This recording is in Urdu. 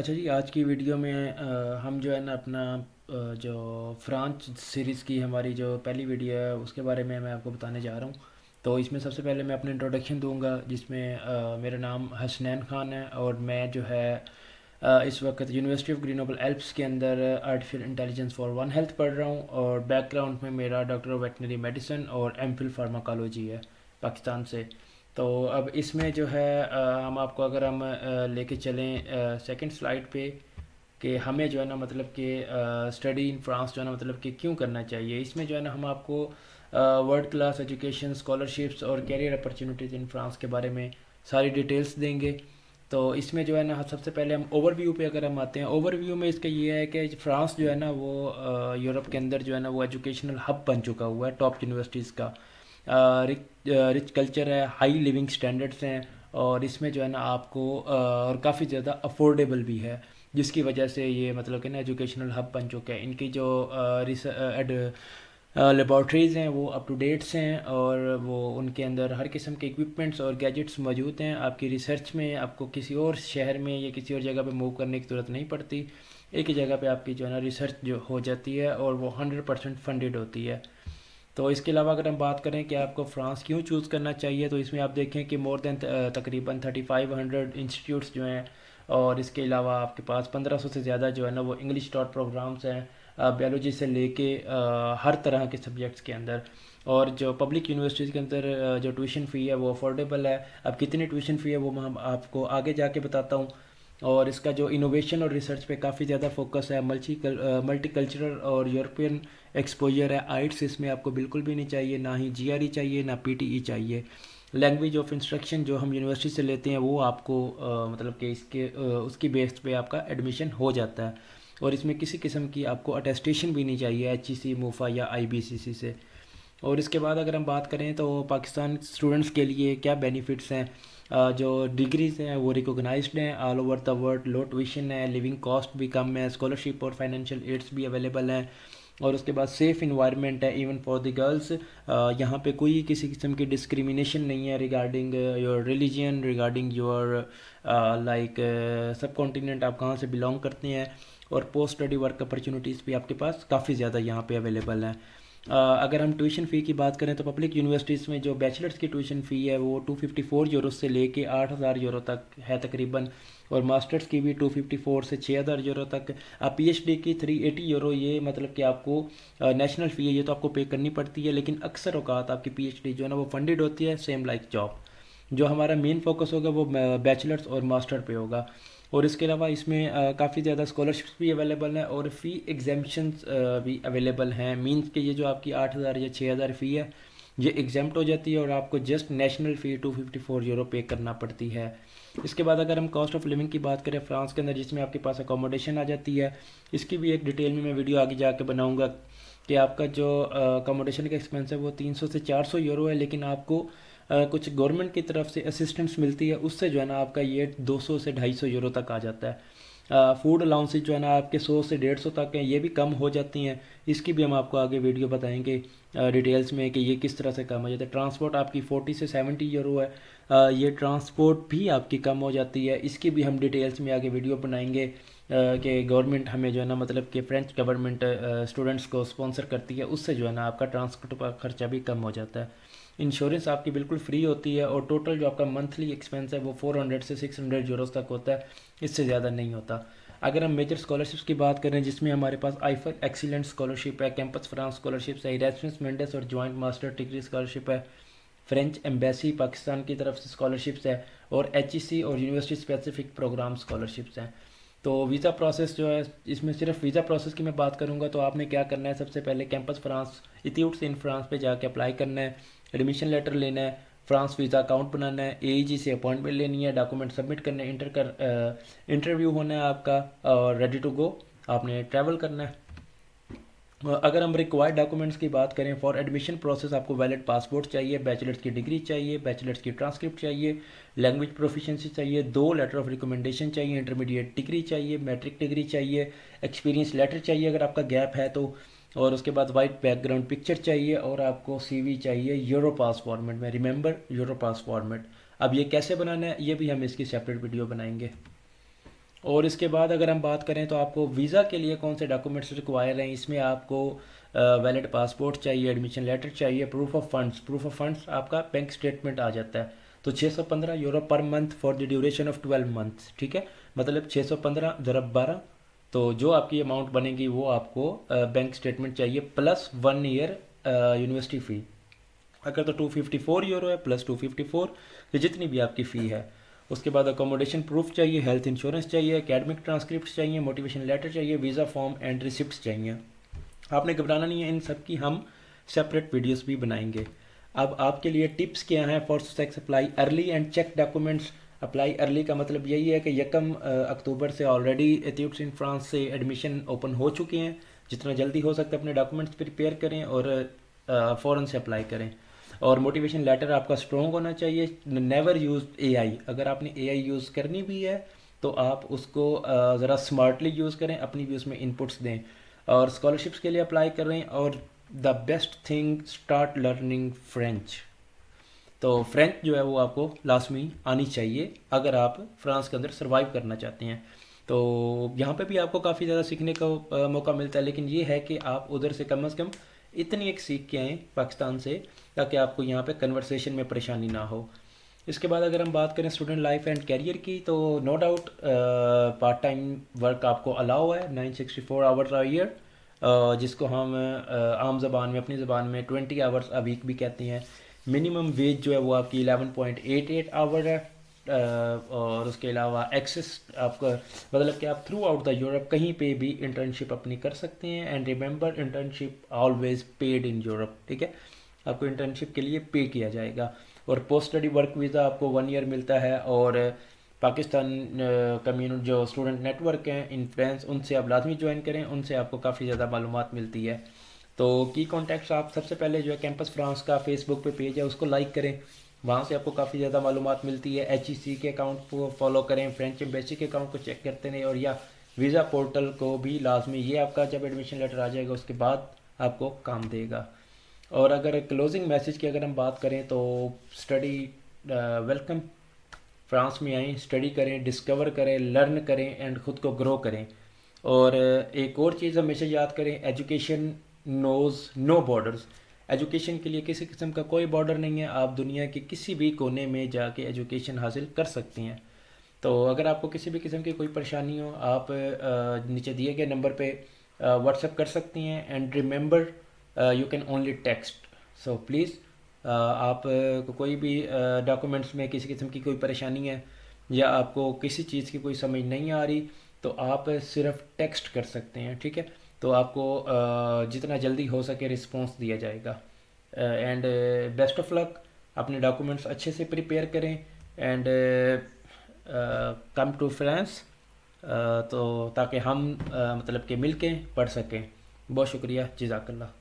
اچھا جی، آج کی ویڈیو میں ہم جو ہے نا اپنا جو فرانچ سیریز کی ہماری جو پہلی ویڈیو ہے اس کے بارے میں آپ کو بتانے جا رہا ہوں۔ تو اس میں سب سے پہلے میں اپنا انٹروڈکشن دوں گا، جس میں میرا نام حسنین خان ہے اور میں جو ہے اس وقت یونیورسٹی آف گرینوبل ایلپس کے اندر artificial intelligence for one health پڑھ رہا ہوں، اور بیک گراؤنڈ میں میرا ڈاکٹر آف ویٹنری میڈیسن اور ایم فل فارماکالوجی ہے پاکستان سے۔ تو اب اس میں جو ہے ہم آپ کو اگر ہم لے کے چلیں سیکنڈ سلائیڈ پہ، کہ ہمیں جو ہے نا مطلب کہ اسٹڈی ان فرانس جو ہے نا مطلب کہ کیوں کرنا چاہیے، اس میں جو ہے نا ہم آپ کو ورلڈ کلاس ایجوکیشن اسکالرشپس اور کیریئر اپرچونیٹیز ان فرانس کے بارے میں ساری ڈیٹیلس دیں گے۔ تو اس میں جو ہے نا سب سے پہلے ہم اوور ویو پہ اگر ہم آتے ہیں، اوور ویو میں اس کا یہ ہے کہ فرانس جو ہے نا وہ یورپ کے اندر جو ہے نا وہ ایجوکیشنل ہب بن چکا ہوا ہے ٹاپ یونیورسٹیز کا۔ رچ کلچر ہے، ہائی لیونگ سٹینڈرڈس ہیں، اور اس میں جو ہے نا آپ کو اور کافی زیادہ افورڈیبل بھی ہے، جس کی وجہ سے یہ مطلب کہ نا ایجوکیشنل ہب بن چکا ہے۔ ان کی جو لیبارٹریز ہیں وہ اپ ٹو ڈیٹس ہیں، اور وہ ان کے اندر ہر قسم کے اکوپمنٹس اور گیجٹس موجود ہیں۔ آپ کی ریسرچ میں آپ کو کسی اور شہر میں یا کسی اور جگہ پہ موو کرنے کی ضرورت نہیں پڑتی، ایک ہی جگہ پہ آپ کی جو ہے نا ریسرچ جو ہو جاتی ہے، اور وہ 100% فنڈیڈ ہوتی ہے۔ تو اس کے علاوہ اگر ہم بات کریں کہ آپ کو فرانس کیوں چوز کرنا چاہیے، تو اس میں آپ دیکھیں کہ مور دین تقریباً 3500 انسٹیٹیوٹس جو ہیں، اور اس کے علاوہ آپ کے پاس 1500 سے زیادہ جو ہے نا وہ انگلش ٹاٹ پروگرامس ہیں، بیولوجی سے لے کے ہر طرح کے سبجیکٹس کے اندر۔ اور جو پبلک یونیورسٹیز کے اندر جو ٹیوشن فی ہے وہ افورڈیبل ہے۔ اب کتنی ٹیوشن فی ہے وہ میں آپ کو آگے جا کے بتاتا ہوں۔ اور اس کا جو انوویشن اور ریسرچ پہ کافی زیادہ فوکس ہے، ملٹی کلچرل اور یورپین ایکسپوجر ہے۔ آئٹس اس میں آپ کو بالکل بھی نہیں چاہیے، نہ ہی جی آر ای چاہیے، نہ پی ٹی ای چاہیے۔ لینگویج آف انسٹرکشن جو ہم یونیورسٹی سے لیتے ہیں وہ آپ کو مطلب کہ اس کی بیس پہ آپ کا ایڈمیشن ہو جاتا ہے، اور اس میں کسی قسم کی آپ کو اٹیسٹیشن بھی نہیں چاہیے ایچ ای سی، موفا یا آئی بی سی سی سے۔ اور اس کے بعد اگر ہم بات کریں تو پاکستان اسٹوڈنٹس کے لیے کیا بینیفٹس ہیں، جو ڈگریز ہیں وہ ریکوگنائزڈ ہیں آل اوور دا ورلڈ، لو ٹیویشن ہے، لیونگ کاسٹ بھی کم ہے، اسکالرشپ اور فائنینشیل ایڈس بھی اویلیبل ہیں۔ اور اس کے بعد سیف انوائرمنٹ ہے ایون فار دی گرلس، یہاں پہ کوئی کسی قسم کی ڈسکریمنیشن نہیں ہے regarding your religion, regarding your like subcontinent آپ کہاں سے بلانگ کرتے ہیں، اور پوسٹ اسٹڈی ورک اپرچونیٹیز بھی آپ کے پاس کافی زیادہ یہاں پہ اویلیبل ہیں۔ اگر ہم ٹیوشن فی کی بات کریں تو پبلک یونیورسٹیز میں جو بیچلرس کی ٹیوشن فی ہے وہ 254 یورو سے لے کے 8000 یورو تک ہے تقریباً، اور ماسٹرز کی بھی 254 سے 6000 یورو تک۔ پی ایچ ڈی کی 380 یورو، یہ مطلب کہ آپ کو نیشنل فی ہے، یہ تو آپ کو پے کرنی پڑتی ہے، لیکن اکثر اوقات آپ کی پی ایچ ڈی جو ہے نا وہ فنڈیڈ ہوتی ہے، سیم لائک جاب۔ جو ہمارا مین فوکس ہوگا وہ بیچلرس اور ماسٹر پہ ہوگا۔ اور اس کے علاوہ اس میں کافی زیادہ اسکالرشپس بھی اویلیبل ہیں، اور فی ایگزیمپشنس بھی اویلیبل ہیں، مینس کہ یہ جو آپ کی 8000 یا 6000 فی ہے یہ ایگزیمپٹ ہو جاتی ہے، اور آپ کو جسٹ نیشنل فی 254 یورو پے کرنا پڑتی ہے۔ اس کے بعد اگر ہم کاسٹ آف لیونگ کی بات کریں فرانس کے اندر، جس میں آپ کے پاس اکوموڈیشن آ جاتی ہے، اس کی بھی ایک ڈیٹیل میں ویڈیو آگے جا کے بناؤں گا، کہ آپ کا جو اکوموڈیشن کا ایکسپینس ہے وہ 300 سے 400 یورو ہے، لیکن آپ کو کچھ گورنمنٹ کی طرف سے اسسٹنس ملتی ہے، اس سے جو ہے نا آپ کا یہ 200 سے 250 یورو تک آ جاتا ہے۔ فوڈ الاؤنسز جو ہے نا آپ کے 100 سے 150 تک ہیں، یہ بھی کم ہو جاتی ہیں، اس کی بھی ہم آپ کو آگے ویڈیو بتائیں گے ڈیٹیلز میں کہ یہ کس طرح سے کم ہو جاتا ہے۔ ٹرانسپورٹ آپ کی 40 سے 70 یورو ہے، یہ ٹرانسپورٹ بھی آپ کی کم ہو جاتی ہے، اس کی بھی ہم ڈیٹیلز میں آگے ویڈیو بنائیں گے کہ گورنمنٹ ہمیں جو ہے نا مطلب کہ فرینچ گورنمنٹ اسٹوڈنٹس کو اسپانسر کرتی ہے، اس سے جو ہے نا آپ کا ٹرانسپورٹ کا خرچہ بھی کم ہو جاتا ہے۔ انشورنس آپ کی بالکل فری ہوتی ہے، اور ٹوٹل جو آپ کا منتھلی ایکسپینس ہے وہ 400 سے 600 یوروز تک ہوتا ہے، اس سے زیادہ نہیں ہوتا۔ اگر ہم میجر اسکالرشپس کی بات کریں، جس میں ہمارے پاس آئیفر ایکسیلنٹ اسکالرشپ ہے، کیمپس فرانس اسکالرشپس ہے، ایراسمس مینڈس اور جوائنٹ ماسٹر ڈگری اسکالرشپ ہے، فرینچ ایمبیسی پاکستان کی طرف سے اسکالرشپس ہے، اور ایچ ای سی اور یونیورسٹی اسپیسیفک پروگرام اسکالرشپس ہیں۔ تو ویزا پروسیس جو ہے، اس میں صرف ویزا پروسیس کی میں بات کروں گا، تو آپ نے کیا کرنا ہے، سب سے پہلے کیمپس فرانس ایٹیوٹس ان فرانس پہ جا کے اپلائی کرنا ہے، ایڈمیشن لیٹر لینا ہے، فرانس ویزا اکاؤنٹ بنانا ہے، اے ای جی سے اپوائنٹمنٹ لینی ہے، ڈاکومنٹ سبمٹ کرنے ہیں، انٹرویو ہونا ہے آپ کا، اور ریڈی ٹو گو آپ نے ٹریول کرنا ہے۔ اگر ہم ریکوائرڈ ڈاکومنٹس کی بات کریں فار ایڈمیشن پروسیس، آپ کو ویلڈ پاسپورٹ چاہیے، بیچلرس کی ڈگری چاہیے، بیچلرس کی ٹرانسکرپٹ چاہیے، لینگویج پروفیشنسی چاہیے، 2 لیٹر آف ریکمنڈیشن چاہیے، انٹرمیڈیٹ ڈگری چاہیے، میٹرک ڈگری چاہیے، ایکسپیرینس لیٹر چاہیے اگر آپ کا گیپ ہے تو، اور اس کے بعد وائٹ بیک گراؤنڈ پکچر چاہیے، اور آپ کو سی وی چاہیے یورو پاس فارمیٹ میں، ریممبر یورو پاس فارمیٹ۔ اب یہ کیسے بنانا ہے یہ بھی ہم اس کی سیپریٹ ویڈیو بنائیں گے۔ اور اس کے بعد اگر ہم بات کریں تو آپ کو ویزا کے لیے کون سے ڈاکومنٹس ریکوائر ہیں، اس میں آپ کو ویلڈ پاسپورٹ چاہیے، ایڈمیشن لیٹر چاہیے، پروف آف فنڈس آپ کا بینک اسٹیٹمنٹ آ جاتا ہے۔ تو 615 euro per month for the duration of 12 months, ٹھیک ہے، مطلب 615 × 12، تو جو آپ کی اماؤنٹ بنے گی وہ آپ کو بینک اسٹیٹمنٹ چاہیے، پلس 1 ایئر یونیورسٹی فی۔ اگر تو 254 یورو ہے پلس 254، یہ جتنی بھی آپ کی فی ہے۔ اس کے بعد اکوموڈیشن پروف چاہیے، ہیلتھ انشورنس چاہیے، اکیڈمک ٹرانسکرپٹس چاہیے، موٹیویشن لیٹر چاہیے، ویزا فارم اینڈ ریسپٹس چاہیے۔ آپ نے گھبرانا نہیں ہے، ان سب کی ہم سپریٹ ویڈیوز بھی بنائیں گے۔ اب آپ کے لیے ٹپس کیا ہیں فار سیکس apply early and check documents. Apply early کا مطلب یہی ہے کہ 1 اکتوبر سے آلریڈی ایتھیوپس ان فرانس سے ایڈمیشن اوپن ہو چکے ہیں، جتنا جلدی ہو سکتا ہے اپنے ڈاکومنٹس پریپیئر کریں اور فوراً سے اپلائی کریں۔ اور موٹیویشن لیٹر آپ کا اسٹرونگ ہونا چاہیے۔ نیور یوز اے آئی، اگر آپ نے اے آئی یوز کرنی بھی ہے تو آپ اس کو ذرا اسمارٹلی یوز کریں، اپنی بھی اس میں انپٹس دیں۔ اور اسکالرشپس کے لیے اپلائی کر رہے ہیں، اور the best thing start learning French. تو فرینچ جو ہے وہ آپ کو لازمی آنی چاہیے اگر آپ فرانس کے اندر سروائیو کرنا چاہتے ہیں۔ تو یہاں پہ بھی آپ کو کافی زیادہ سیکھنے کا موقع ملتا ہے، لیکن یہ ہے کہ آپ ادھر سے کم از کم اتنی ایک سیکھ کے آئیں پاکستان سے، تاکہ آپ کو یہاں پہ کنورسیشن میں پریشانی نہ ہو۔ اس کے بعد اگر ہم بات کریں اسٹوڈنٹ لائف اینڈ کیریئر کی، تو no doubt part time work آپ کو الاؤ ہے 964 آورز اے ایئر، جس کو ہم عام زبان میں، اپنی زبان میں 20 آورز اے ویک بھی کہتے ہیں۔ منیمم ویج جو ہے وہ آپ کی 11.88 آور ہے، اور اس کے علاوہ ایکسس آپ کا مطلب کہ آپ تھرو آؤٹ دا یورپ کہیں پہ بھی انٹرنشپ اپنی کر سکتے ہیں۔ And remember internship always paid in Europe, ٹھیک ہے، آپ کو انٹرنشپ کے لیے پے کیا جائے گا۔ اور پوسٹ اسٹڈی ورک ویزا آپ کو 1 ایئر ملتا ہے، اور پاکستان کمیونٹی جو اسٹوڈنٹ نیٹ ورک ہیں انفلوئنس، ان سے آپ لازمی جوائن کریں، ان سے آپ کو کافی زیادہ معلومات ملتی ہے۔ تو کی کانٹیکٹس آپ سب سے پہلے جو ہے کیمپس فرانس کا فیس بک پہ پیج ہے اس کو لائک کریں، وہاں سے آپ کو کافی زیادہ معلومات ملتی ہے۔ ایچ ای سی کے اکاؤنٹ کو فالو کریں، فرینچ ایمبیسی کے اکاؤنٹ کو چیک کرتے رہیں، اور یا ویزا پورٹل کو بھی لازمی، یہ آپ کا جب ایڈمیشن لیٹر آ جائے گا اس کے بعد آپ کو کام دے گا۔ اور اگر کلوزنگ میسج کی اگر ہم بات کریں تو اسٹڈی ویلکم، فرانس میں آئیں، اسٹڈی کریں، ڈسکور کریں، لرن کریں، اینڈ خود کو گرو کریں۔ اور ایک اور چیز ہمیشہ یاد کریں، ایجوکیشن نوز نو بارڈرز۔ ایجوکیشن کے لیے کسی قسم کا کوئی بارڈر نہیں ہے، آپ دنیا کے کسی بھی کونے میں جا کے ایجوکیشن حاصل کر سکتے ہیں۔ تو اگر آپ کو کسی بھی قسم کی کوئی پریشانی ہو، آپ نیچے دیے گئے نمبر پہ واٹس ایپ کر سکتی ہیں۔ And remember you can only text, so please آپ کو کوئی بھی ڈاکومنٹس میں کسی قسم کی کوئی پریشانی ہے، یا آپ کو کسی چیز کی کوئی سمجھ نہیں آ رہی، تو آپ صرف ٹیکسٹ کر سکتے ہیں، ٹھیک ہے، تو آپ کو جتنا جلدی ہو سکے رسپانس دیا جائے گا۔ اینڈ بیسٹ آف لک، اپنے ڈاکومنٹس اچھے سے پریپیئر کریں، اینڈ کم ٹو فرانس، تو تاکہ ہم مطلب کہ مل کے پڑھ سکیں۔ بہت شکریہ، جزاک اللہ۔